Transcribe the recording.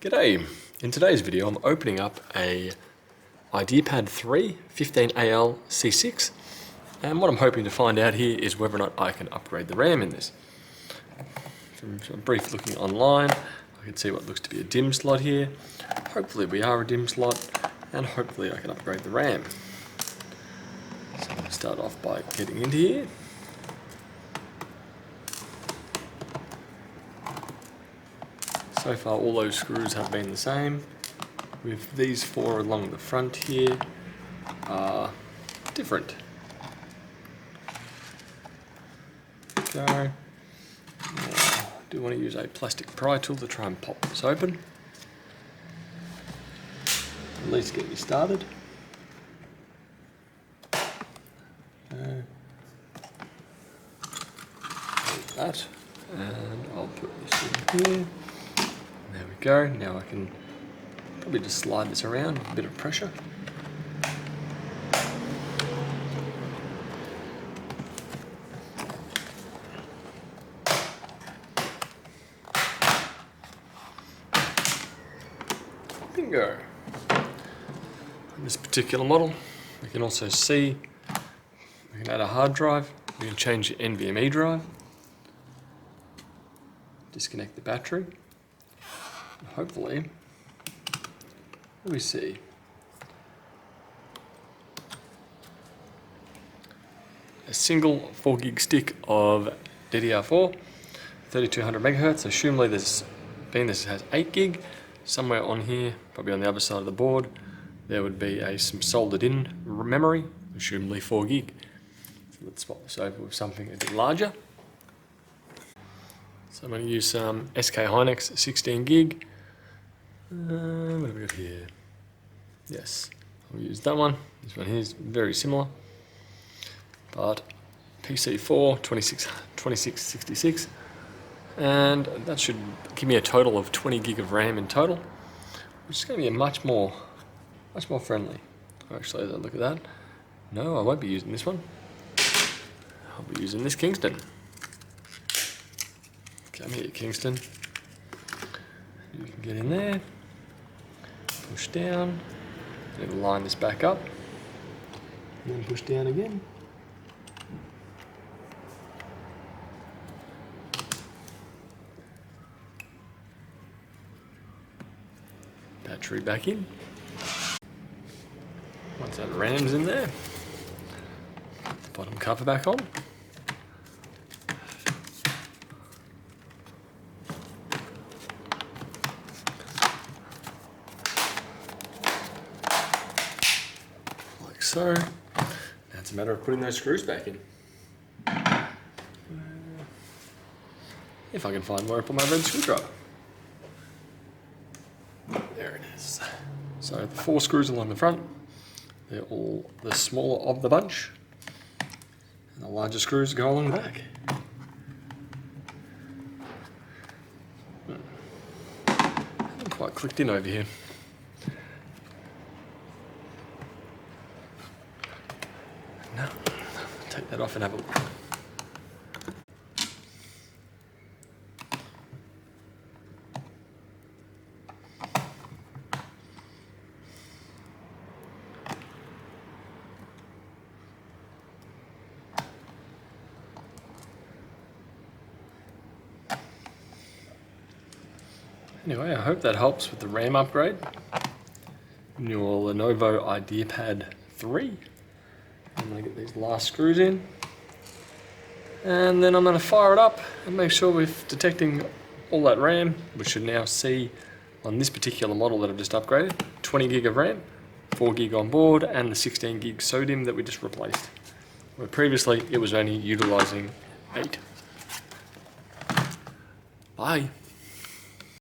G'day! In today's video I'm opening up a IdeaPad 3 15AL C6, and what I'm hoping to find out here is whether or not I can upgrade the RAM in this. From some brief looking online, I can see what looks to be a DIMM slot here. Hopefully we are a DIMM slot, and hopefully I can upgrade the RAM. So I'm going to start off by getting into here. So far all those screws have been the same, with these four along the front here are different. Go. Now, I do want to use a plastic pry tool to try and pop this open. At least get me started. Like that, and I'll put this in here. There we go. Now I can probably just slide this around with a bit of pressure. Bingo! On this particular model, we can also see we can add a hard drive, we can change the NVMe drive, disconnect the battery. Hopefully, what do we see? A single 4 gig stick of DDR4, 3200 megahertz. Assumably this has 8 gig. Somewhere on here, probably on the other side of the board, there would be some soldered in memory, assumably 4 gig. So let's swap this over with something a bit larger. So I'm going to use some SK Hynix 16 gig. What have we got here? Yes, I'll use that one. This one here is very similar, but PC4 2666, and that should give me a total of 20 gig of RAM in total, which is going to be much more friendly. Actually, look at that. No, I won't be using this one. I'll be using this Kingston. Come here, Kingston. You can get in there. Push down, then line this back up, and then push down again. Battery back in. Once that RAM's in there, put the bottom cover back on. So, now it's a matter of putting those screws back in. If I can find where I put my red screwdriver. There it is. So the 4 screws along the front, they're all the smaller of the bunch, and the larger screws go along the back. Haven't quite clicked in over here. No, take that off and have a look. Anyway, I hope that helps with the RAM upgrade in your Lenovo IdeaPad 3. I'm going to get these last screws in, and then I'm going to fire it up and make sure we're detecting all that RAM. We should now see on this particular model that I've just upgraded 20 gig of RAM, 4 gig on board, and the 16 gig SODIMM that we just replaced, where previously it was only utilizing 8. Bye.